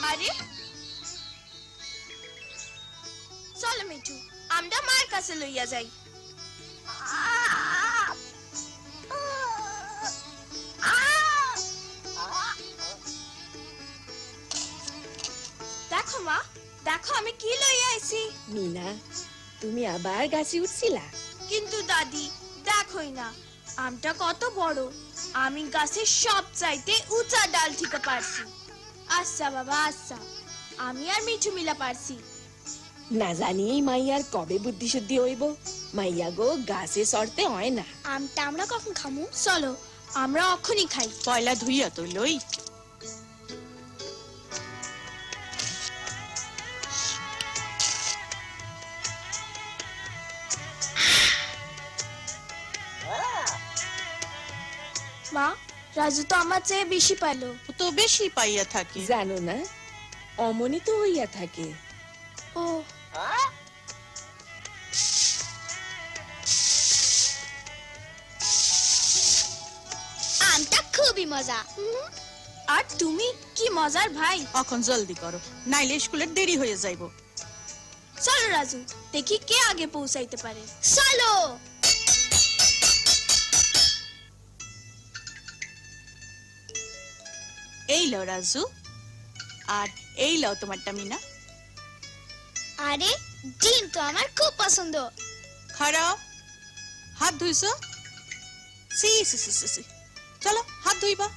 আরে চলো মিঠু, আমরা মার কাছে লইয়া যাই। দেখো মা, দেখো আমি কি লইয়া আইছি। মিনা, তুমি আবার গাছে উঠছিলা? কিন্তু দাদি দেখোই না আমটা কত বড়, আমি গাছের সব চাইতে উঁচা ডাল থেকে পারছি। আচ্ছা বাবা আচ্ছা, আমি আর মিঠু মিলা পারছি। না জানি এই মাইয়ার কবে বুদ্ধি শুদ্ধি হইব। মাইয়া গো, গাছে চড়তে হয় না। আমটা আমরা কখন খামু? চলো আমরা অখনই খাই। পয়লা ধুইয়া তো লই। মা, রাজু তো আমার চেয়ে বেশি পাইলো। ও তো বেশি পাইয়া থাকে। জানো না, অমনি তো হইয়া থাকে। ও আমটা খুবই মজা। আর তুমি কি মজার ভাই। এখন জলদি করো, নাইলে স্কুলের দেরি হয়ে যাইব। চলো রাজু, দেখি কে আগে পৌঁছাইতে পারে। চলো। এই লও রাজু, আর এই লও তোমারটা মিনা। আরে ডিম তো আমার খুব পছন্দ। খারাপ, হাত ধুইছো? সি সি সি সি, চলো হাত ধুইবা।